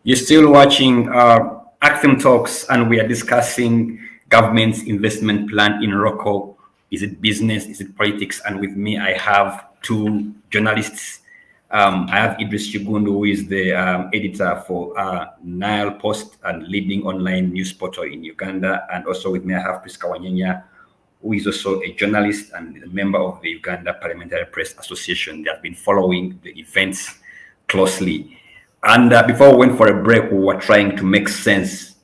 You're still watching ACFIM Talks, and we are discussing government's investment plan in ROKO. Is it business? Is it politics? And with me, I have two journalists. I have Idris Chigundu, who is the editor for Nile Post and leading online news portal in Uganda. And also with me, I have Priska Wanyenya, who is also a journalist and a member of the Uganda Parliamentary Press Association. They have been following the events closely. And before we went for a break, we were trying to make sense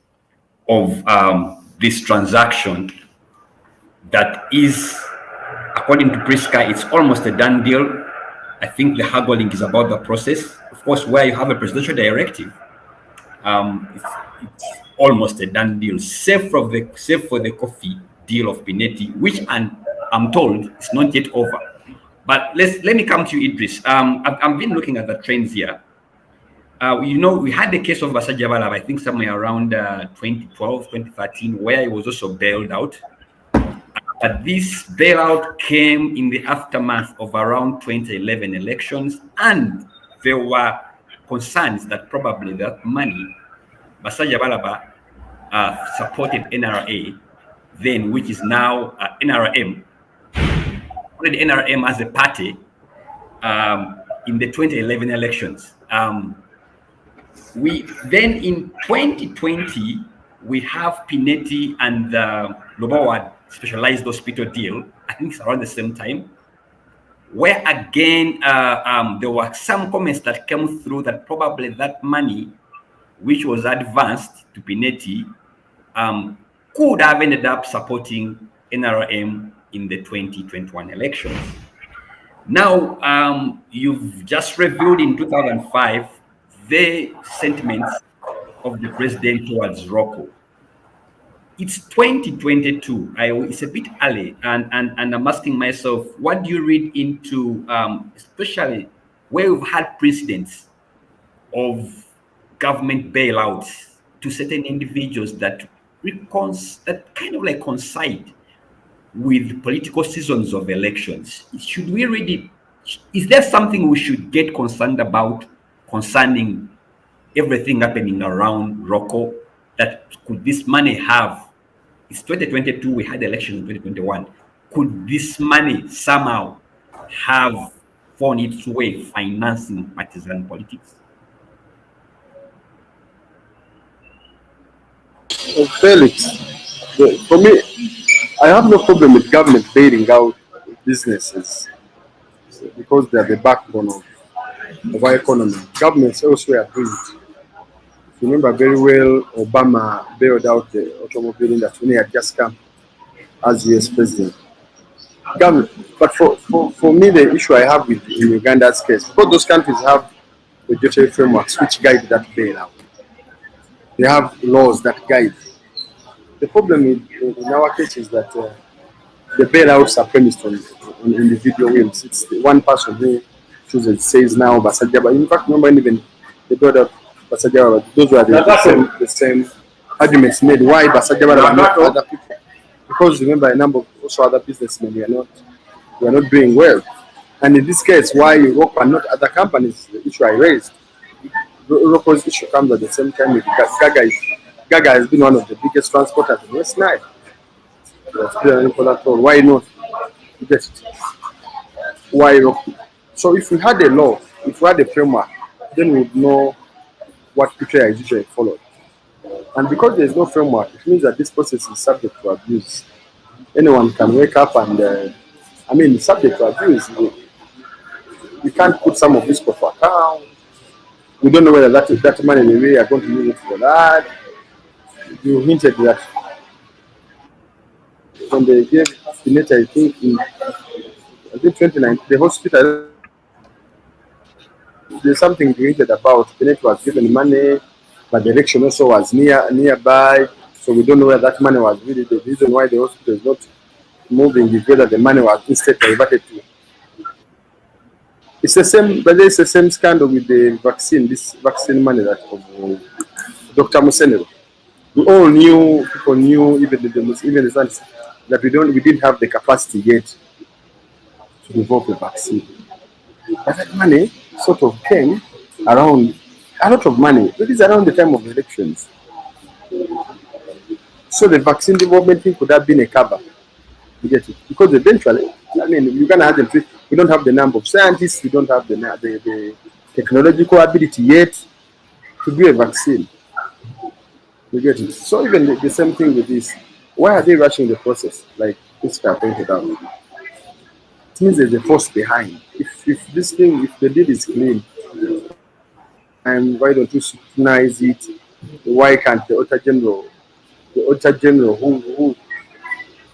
of this transaction that is, according to Priska, it's almost a done deal. I think the haggling is about the process. Of course, where you have a presidential directive, it's almost a done deal, save for the coffee deal of Pinetti, which I'm told is not yet over. But let me come to you, Idris. I've been looking at the trends here. We had the case of Basajja Balaba, I think somewhere around 2012, 2013, where he was also bailed out. But this bailout came in the aftermath of around 2011 elections, and there were concerns that probably that money, Basajja Balaba supported NRA then, which is now NRM. Already NRM as a party in the 2011 elections. Then in 2020, we have Pinetti and the Lobawad Specialized Hospital deal. I think it's around the same time, where again there were some comments that came through that probably that money, which was advanced to Pinetti, could have ended up supporting NRM in the 2021 elections. Now, you've just reviewed in 2005 the sentiments of the president towards ROKO. It's 2022. It's a bit early, and I'm asking myself, what do you read into, especially where we've had precedents of government bailouts to certain individuals that kind of like coincide with political seasons of elections? Should we read it? Is there something we should get concerned about concerning everything happening around ROKO? That could this money have? It's 2022, we had elections in 2021. Could this money somehow have found its way financing partisan politics? Felix, for me, I have no problem with government bailing out businesses because they are the backbone of our economy. Governments elsewhere are doing it. If you remember very well, Obama bailed out the automobile industry when he had just come as US president. But for me, the issue I have with in Uganda's case, because those countries have regulatory frameworks which guide that bailout. They have laws that guide. The problem in our case is that the bailouts are premised on individual whims. It's one person who chooses, says now Basajja Balaba. In fact, remember even the brother Basajja Balaba, those were the same arguments made. Why Basajja Balaba and not other people? Because remember, a number of also other businessmen were not doing well. And in this case, why ROKO and not other companies, the issue I raised. ROKO's issue comes at the same time with Gaga has been one of the biggest transporters in West Nile. Why not? Why ROKO? So if we had a law, if we had a framework, then we would know what criteria is usually followed. And because there is no framework, it means that this process is subject to abuse. Anyone can wake up and, subject to abuse. We can't put some of this for account. We don't know whether that money we are going to use it for that. You hinted that when they gave Pinetti, I think in 2019, the hospital, there's something you hinted about. Pinetti was given money, but the election also was nearby. So we don't know where that money was really. The reason why the hospital is not moving is whether the money was instead diverted to. It's the same, but it's the same scandal with the vaccine. This vaccine money that of Dr. Musenero. We all knew, people knew, even the science, that we didn't have the capacity yet to develop a vaccine. But that money sort of came around a lot of money. It is around the time of elections. So the vaccine development thing could have been a cover. You get it? Because eventually, I mean, you're gonna have the we don't have the number of scientists, we don't have the technological ability yet to do a vaccine. You get it? So even the same thing with this. Why are they rushing the process? Like Oscar pointed out. It means there's a force behind. If this thing, if the deal is clean, and why don't you scrutinize it? Why can't the auditor general who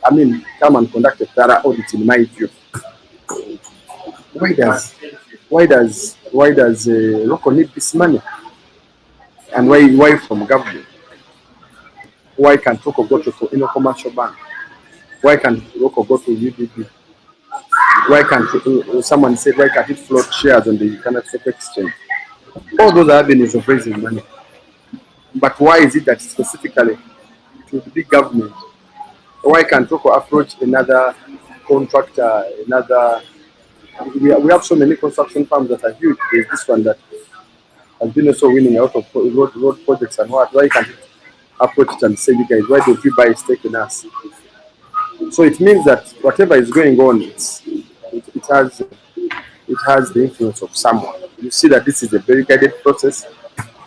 I mean come and conduct a thorough audit in my view? Why does ROKO need this money? And why from government? Why can't ROKO go to commercial bank? Why can't ROKO go to UDB? Why can't someone said why can't it float shares on the Uganda Stock Exchange? All those are avenues of raising money. But why is it that specifically to the big government? Why can't ROKO approach another contractor, another? We have so many construction firms that are huge. There's this one that has been also winning a lot of road projects and what. Why can't it approach it and say, you guys, why don't you buy a stake in us? So it means that whatever is going on, it has the influence of someone. You see that this is a very guided process.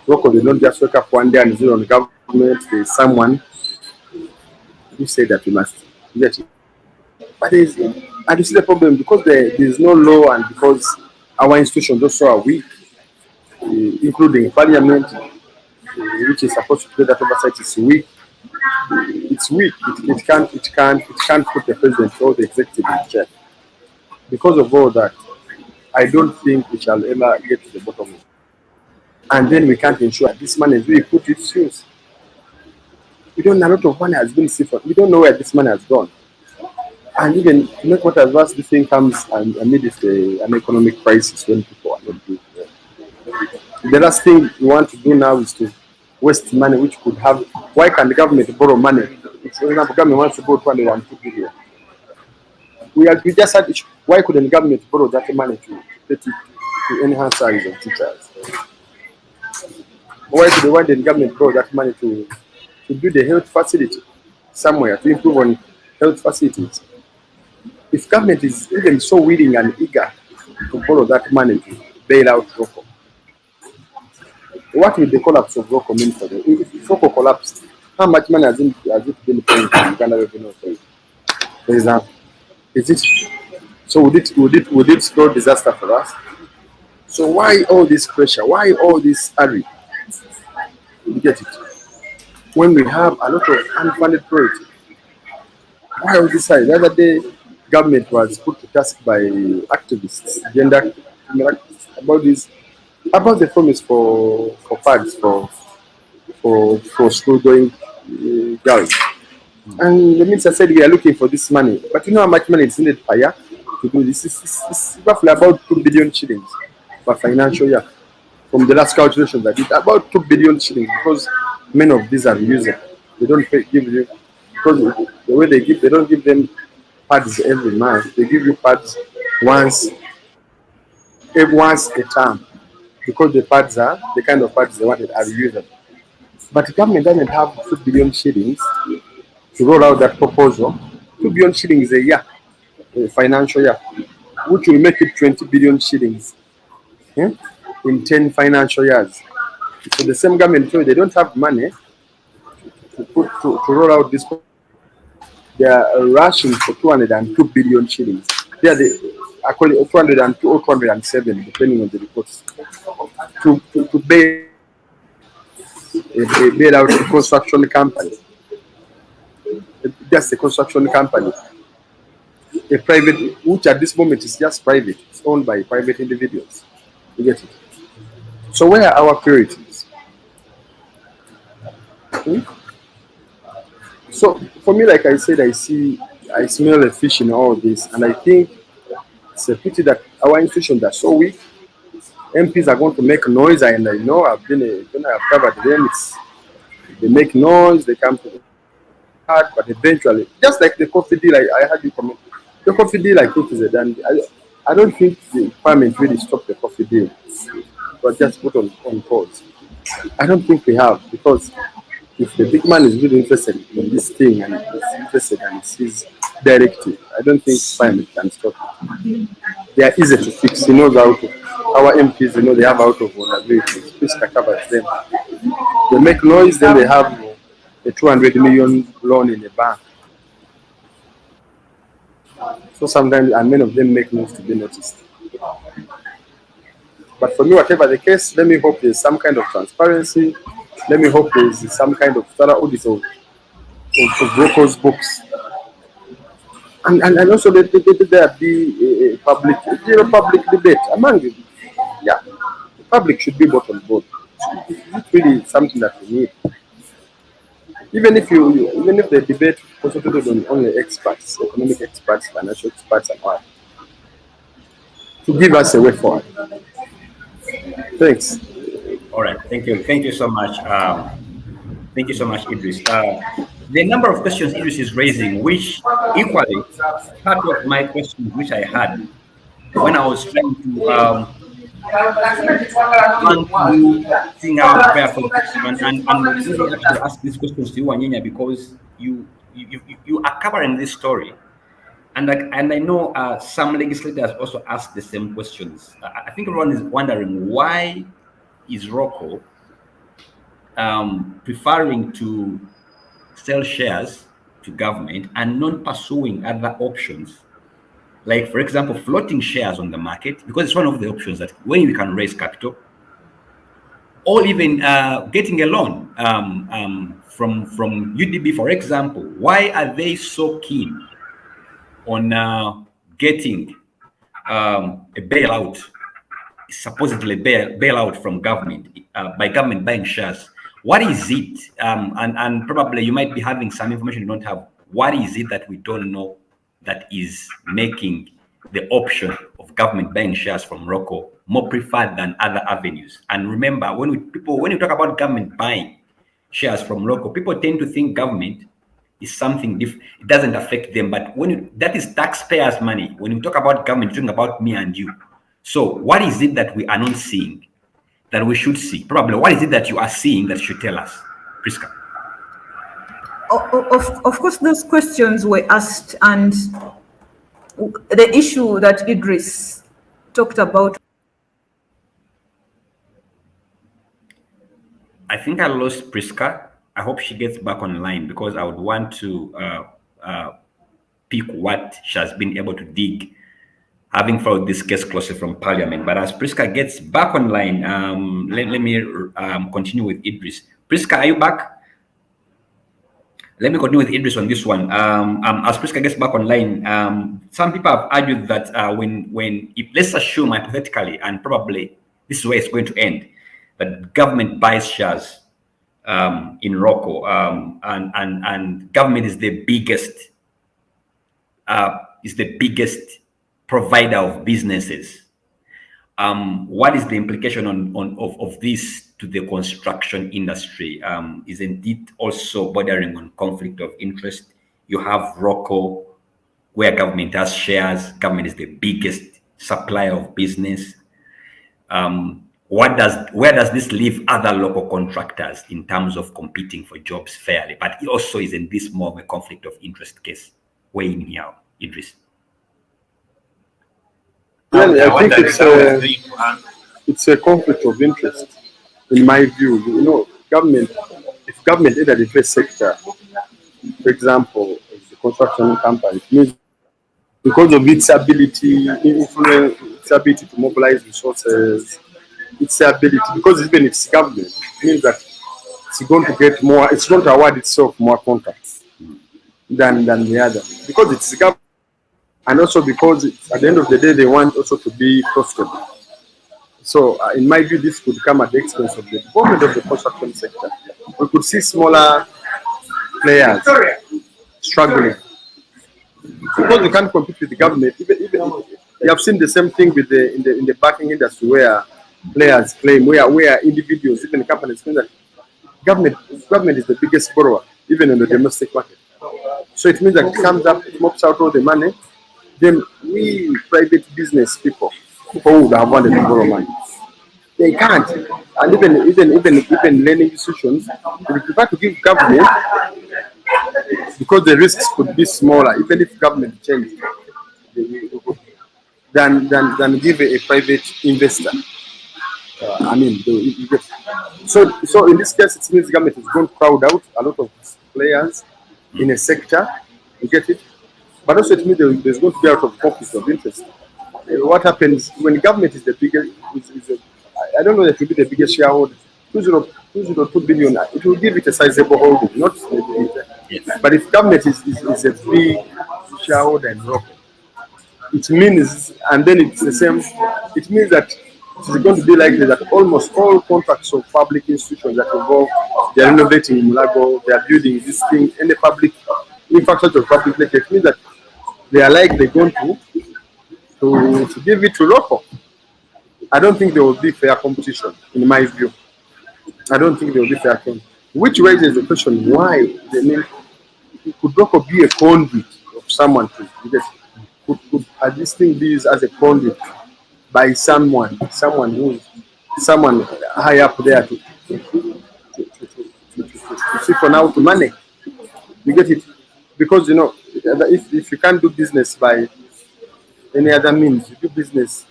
ROKO did not just wake up one day and zero on government. There is someone who said that we must get it. But and you see the problem because there is no law and because our institutions also are weak, including parliament, which is supposed to do that oversight, is weak. It's weak. It can't put the president or the executive in check. Because of all that, I don't think we shall ever get to the bottom of it. And then we can't ensure this money is really put its use. We don't know a lot of money has been siphoned. We don't know where this money has gone. And even to make matters worse, this thing comes amidst an economic crisis when people are not doing well. The last thing we want to do now is to waste money which could have. Why can the government borrow money? If, for example, government wants to borrow 202 billion. We just had issue. Why couldn't the government borrow that money to enhance salaries of teachers? Why did the government borrow that money to build a health facility somewhere to improve on health facilities? If government is even so willing and eager to borrow that money to bail out ROKO, what will the collapse of ROKO mean for them? If ROKO collapsed, how much money has it been paying to Uganda Revenue Authority? For example, is it so? Would it spell disaster for us? So why all this pressure? Why all this hurry? You get it? When we have a lot of unfunded projects, why all this hurry? The other day, government was put to task by activists, gender activists, about the promise for pads for school going girls. And the minister said we are looking for this money, but you know how much money is needed per year to do this? It's roughly about 2 billion shillings per financial year. From the last calculations I did, about 2 billion shillings because many of these are reusable. They don't give you because the way they don't give them pads every month. They give you pads once a term because the pads are the kind of pads they wanted are reusable. But the government doesn't have 2 billion shillings to roll out that proposal. 2 billion shillings a year, a financial year, which will make it 20 billion shillings in 10 financial years. So the same government, so they don't have money to roll out this. They are rushing for 202 billion shillings. They are I call it 202 or 207, depending on the reports, to bail out a construction company. Just a construction company, a private, which at this moment is just private. It's owned by private individuals. You get it? So where are our priorities? So for me, like I said, I smell a fish in all this, and I think it's a pity that our institutions are so weak. MPs are going to make noise, and I know I've covered them. They make noise, they come to hard, but eventually, just like the coffee deal, I had you comment. The coffee deal, I think, is a done. I don't think the parliament really stopped the coffee deal, but just put on pause. I don't think we have, because if the big man is really interested in this thing and is interested and sees directive, I don't think Parliament can stop it. They are easy to fix. He knows how to. Our MPs, they have out of vulnerabilities. Pisca covers them. They make noise, then they have a 200 million loan in the bank. So sometimes, and many of them make noise to be noticed. But for me, whatever the case, let me hope there's some kind of transparency. Let me hope there's some kind of thorough audit of ROKO's books. And also let there be a public, public debate among them. Yeah, the public should be brought on board. It's really something that we need. Even if the debate concentrated on only experts, economic experts, financial experts, and all, to give us a way forward. Thanks. All right. Thank you so much. Thank you so much, Idris. The number of questions Idris is raising, which equally part of my questions which I had when I was trying to sing out prayer for and really actually ask these questions to you, Wanyenya, because you are covering this story. And I know some legislators also asked the same questions. I think everyone is wondering, why is ROKO preferring to sell shares to government and not pursuing other options, like, for example, floating shares on the market, because it's one of the options that when you can raise capital, or even getting a loan from UDB, for example. Why are they so keen on getting a bailout, supposedly bailout from government, by government buying shares? What is it? And probably you might be having some information you don't have. What is it that we don't know that is making the option of government buying shares from ROKO more preferred than other avenues? And remember, when you talk about government buying shares from ROKO, people tend to think government is something different. It doesn't affect them. But that is taxpayers' money. When you talk about government, you're talking about me and you. So what is it that we are not seeing that we should see? Probably, what is it that you are seeing that should tell us? Priska. Of course, those questions were asked, and the issue that Idris talked about. I think I lost Priska. I hope she gets back online, because I would want to pick what she has been able to dig, having followed this case closely from Parliament. But as Priska gets back online, let me continue with Idris. Priska, are you back? Let me continue with Idris on this one. As Priska gets back online, some people have argued that if let's assume hypothetically, and probably this is where it's going to end, that government buys shares in ROKO, and government is the biggest provider of businesses. What is the implication of this to the construction industry? Isn't it also bordering on conflict of interest? You have ROKO, where government has shares. Government is the biggest supplier of business. Where does this leave other local contractors in terms of competing for jobs fairly? But it also isn't this more of a conflict of interest case weighing here, Idris? Well, I think it's a conflict of interest, in my view. If government entered the first sector, for example, the construction company, it means because of its ability, influence, its ability to mobilize resources, its ability, because even if it's government, it means that it's going to get more, it's going to award itself more contracts than the other, because it's government. And also because at the end of the day, they want also to be profitable. So in my view, this could come at the expense of the development of the construction sector. We could see smaller players struggling, because you can't compete with the government. Even you have seen the same thing with in the banking industry, where players claim, where individuals, even companies, claim that government is the biggest borrower, even in the domestic market. So it means that it comes up, it mops out all the money. Then we private business people who would have wanted to borrow money, They can't. And even learning institutions, they prefer to give government because the risks could be smaller, even if government changed, than give a private investor. I mean, so in this case, it means government is going to crowd out a lot of players in a sector. You get it? But also it means there's going to be a lot of conflict of interest. What happens when government is the biggest? I don't know that it will be the biggest shareholder. 202 billion. It will give it a sizable holding, not. Yes. But if government is a big shareholder in ROKO, it means, and then it's the same, it means that it is going to be likely that almost all contracts of public institutions that involve, they are renovating Mulago, they are building this thing, any public infrastructure of public nature, it means that they are likely going to give it to ROKO. I don't think there will be fair competition, in my view. I don't think there will be fair competition. Which raises the question why could ROKO be a conduit of someone to get? Could this thing be used as a conduit by someone high up there to siphon out money? You get it? Because if you can't do business by any other means, you do business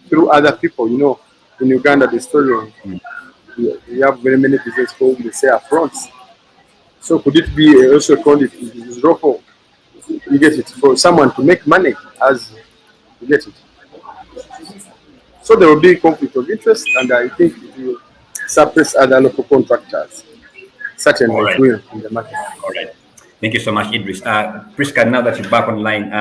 through other people. In Uganda, the story of we have very many business called they say affronts. So could it be also a conduit? Is ROKO, you get it, for someone to make money as you get it? So there will be conflict of interest, and I think it will suppress other local contractors. Certainly, All right. it will in the market. All right. Thank you so much, Idris. Priska, now that you're back online,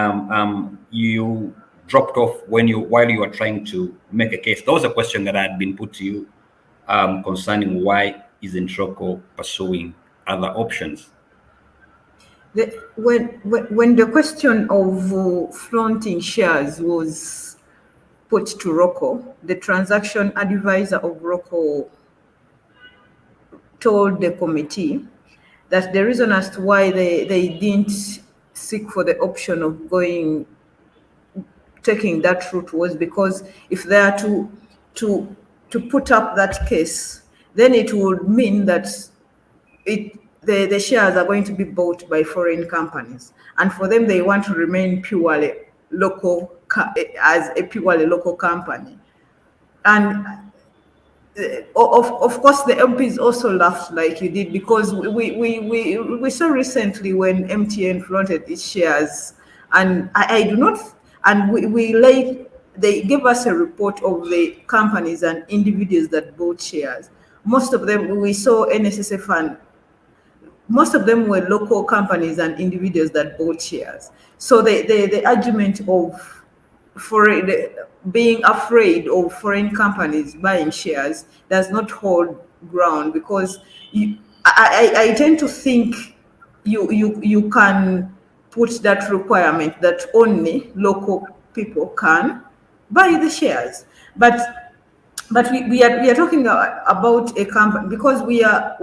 you dropped off while you were trying to make a case. That was a question that had been put to you concerning why isn't ROKO pursuing other options. When the question of flaunting shares was put to ROKO, the transaction advisor of ROKO told the committee that the reason as to why they didn't seek for the option of taking that route was because if they are to put up that case, then it would mean that the shares are going to be bought by foreign companies, and for them they want to remain purely local as a purely local company. And of course the MPs also laughed like you did, because we saw recently when MTN flaunted its shares, and I do not, and they gave us a report of the companies and individuals that bought shares. Most of them, we saw NSSF, and most of them were local companies and individuals that bought shares. So the argument of being afraid of foreign companies buying shares does not hold ground, because I tend to think you can put that requirement that only local people can buy the shares, but we are talking about a company, because we are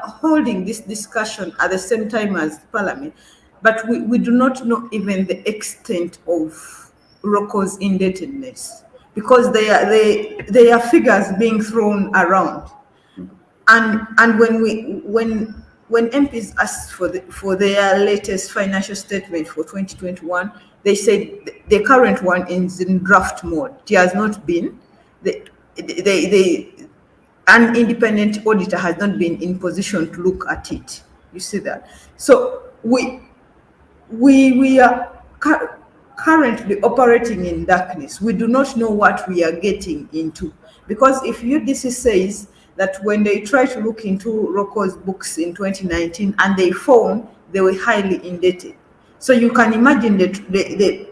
holding this discussion at the same time as Parliament, but we do not know even the extent of ROKO's indebtedness, because they are figures being thrown around, and when MPs asked for their latest financial statement for 2021, they said the current one is in draft mode. It has not been. An independent auditor has not been in position to look at it. You see that? So we are currently operating in darkness. We do not know what we are getting into, because if UDC says that when they try to look into ROKO's books in 2019 and they found they were highly indebted, so you can imagine the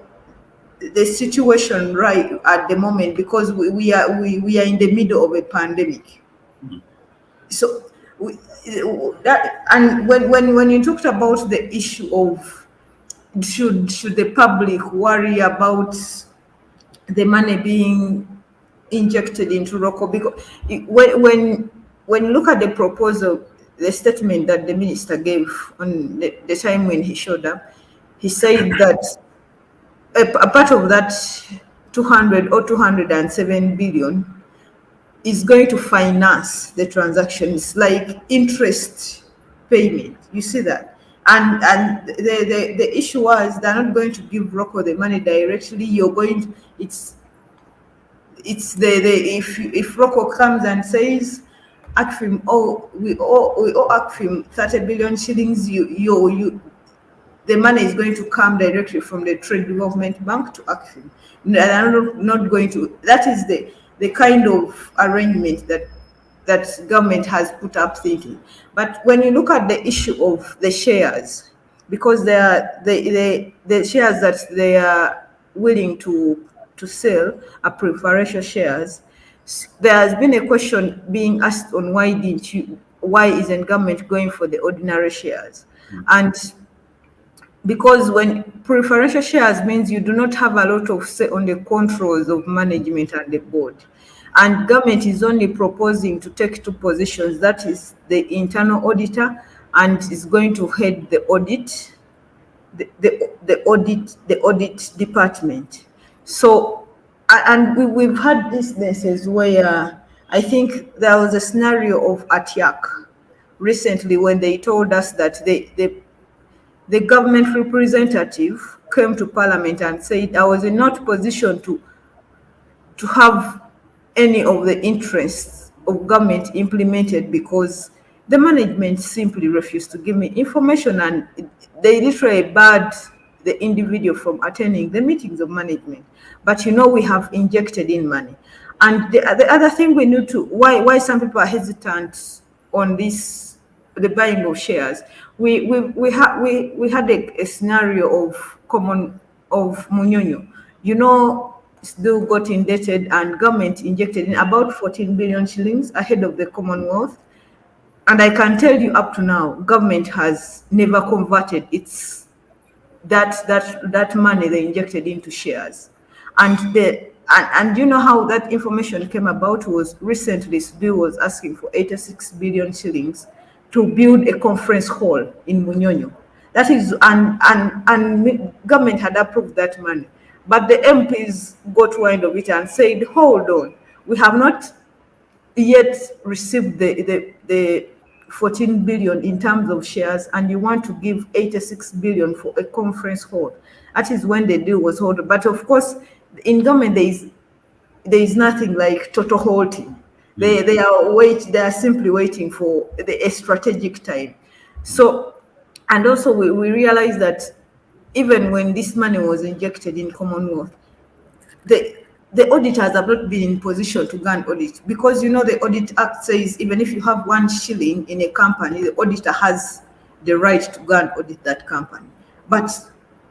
situation right at the moment, because we are in the middle of a pandemic. So and when you talked about the issue of should the public worry about the money being injected into ROKO, because when you look at the proposal, the statement that the minister gave on the time when he showed up, he said that a part of that 207 billion is going to finance the transaction. It's like interest payment. You see that? And the issue was they're not going to give ROKO the money directly. You're going to, it's the if ROKO comes and says ACFIM, oh, we owe ACFIM 30 billion shillings, you the money is going to come directly from the Trade Development Bank to ACFIM. They're not going to. That is the kind of arrangement that government has put up thinking. But when you look at the issue of the shares, because they are the shares that they are willing to sell are preferential shares, there has been a question being asked on why isn't government going for the ordinary shares? And because when preferential shares means you do not have a lot of say on the controls of management and the board, and government is only proposing to take two positions, that is the internal auditor and is going to head the audit, the audit department. So and we've had businesses where I think there was a scenario of ATIAC recently when they told us that the government representative came to parliament and said I was in not position to have any of the interests of government implemented because the management simply refused to give me information, and they literally barred the individual from attending the meetings of management. But we have injected in money. And the other thing we need to, why some people are hesitant on this, the buying of shares, we had a scenario of Munyonyo. Still got indebted and government injected in about 14 billion shillings ahead of the Commonwealth. And I can tell you up to now, government has never converted that money they injected into shares. And you know how that information came about was recently SBI was asking for 86 billion shillings to build a conference hall in Munyonyo. That is, and government had approved that money. But the MPs got wind of it and said, hold on, we have not yet received the 14 billion in terms of shares, and you want to give 86 billion for a conference hall. That is when the deal was held. But of course, in government, there is nothing like total halting. They are simply waiting for a strategic time. So, and also we realize that even when this money was injected in Commonwealth, the auditors have not been in position to go and audit, because the Audit Act says even if you have 1 shilling in a company, the auditor has the right to go and audit that company. But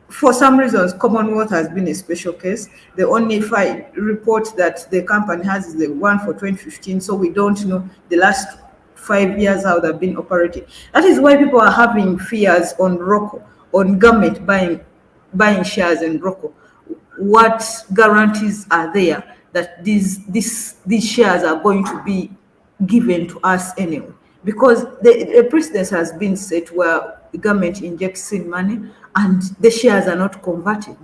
for some reasons, Commonwealth has been a special case. The only report that the company has is the one for 2015, so we don't know the last 5 years how they've been operating. That is why people are having fears on ROKO, on government buying shares in ROKO. What guarantees are there that these shares are going to be given to us anyway? Because the precedence has been set where the government injects in money and the shares are not converted.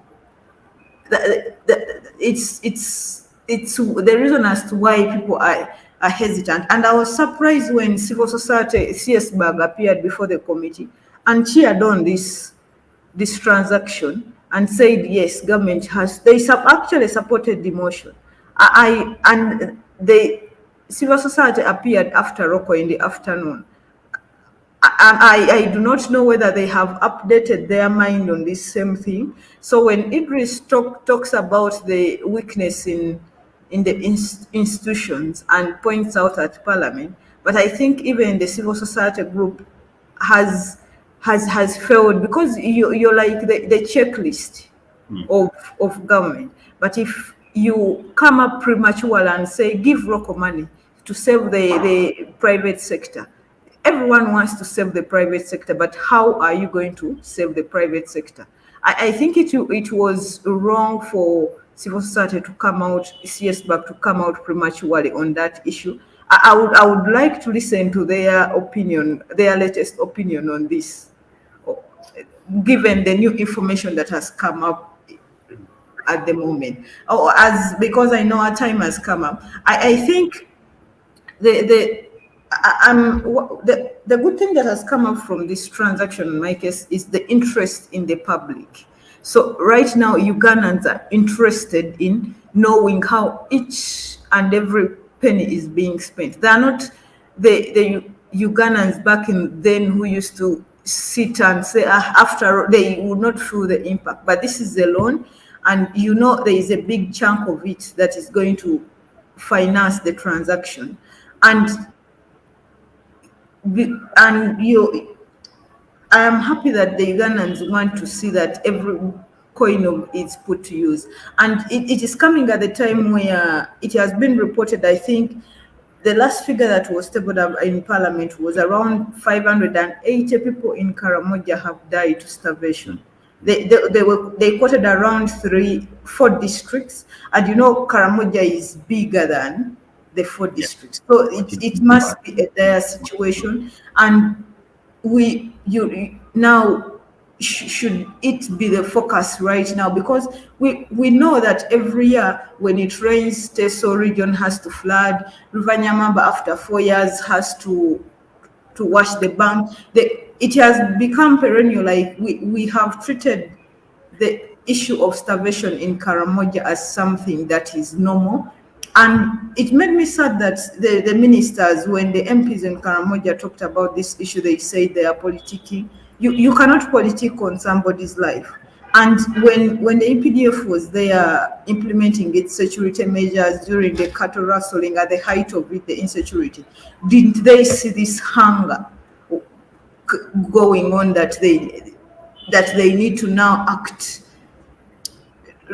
It's the reason as to why people are hesitant. And I was surprised when civil society CSBAG appeared before the committee and cheered on this transaction and said yes, government actually supported the motion. And the civil society appeared after ROKO in the afternoon. I do not know whether they have updated their mind on this same thing. So when Idris talks about the weakness in the institutions and points out at Parliament, but I think even the civil society group has failed, because you're like the checklist of government. But if you come up prematurely and say give ROKO money to save the private sector, everyone wants to save the private sector, but how are you going to save the private sector? I think it was wrong for civil society to come out, CSBAC to come out prematurely on that issue. I would like to listen to their opinion, their latest opinion on this, given the new information that has come up at the moment. Because I know our time has come up. I think the good thing that has come up from this transaction in my case is the interest in the public. So right now, Ugandans are interested in knowing how each and every penny is being spent. They are not the Ugandans back in then who used to sit and say, after they would not feel the impact. But this is a loan, and there is a big chunk of it that is going to finance the transaction. And I am happy that the Ugandans want to see that every coin is put to use. And it is coming at the time where it has been reported, I think, the last figure that was tabled up in Parliament was around 580 people in Karamoja have died to starvation. They quoted around 4 districts, and Karamoja is bigger than the 4 districts, so it must be a dire situation. And should it be the focus right now, because we know that every year when it rains, Teso region has to flood. Ruvanyamamba after 4 years has to wash the bank. It has become perennial. Like we have treated the issue of starvation in Karamoja as something that is normal. And it made me sad that the ministers, when the MPs in Karamoja talked about this issue, they said they are politicking. You cannot politic on somebody's life. And when the EPDF was there implementing its security measures during the cattle rustling at the height of it, the insecurity, didn't they see this hunger going on that they need to now act,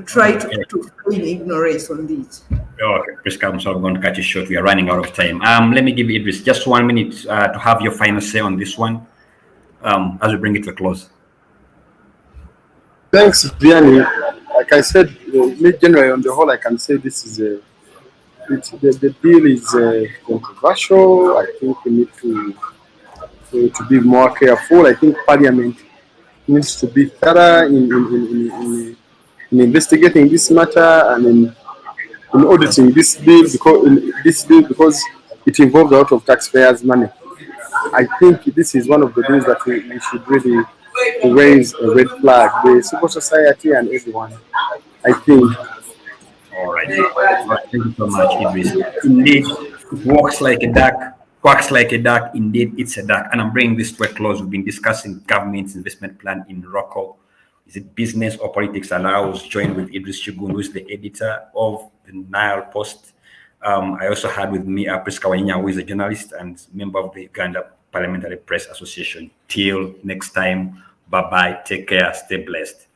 try to find ignorance on this? Okay, Priska, I'm sorry, I'm going to cut you short. We are running out of time. Let me give you, Idris, just 1 minute to have your final say on this one as we bring it to a close. Thanks, Vianney. Like I said, generally on the whole, I can say this is the deal is controversial. I think we need to be more careful. I think Parliament needs to be thorough in investigating this matter and in auditing this bill, because it involves a lot of taxpayers' money. I think this is one of the things that we should really raise a red flag. The civil society and everyone, I think. All right. Thank you so much, Idris. Indeed, it walks like a duck, quacks like a duck. Indeed, it's a duck. And I'm bringing this to a close. We've been discussing government's investment plan in ROKO. Is it business or politics? And I was joined with Idris Chugun, who is the editor of the Nile Post. I also had with me Priska Wanyanya, who is a journalist and member of the Uganda Parliamentary Press Association. Till next time, bye-bye, take care, stay blessed.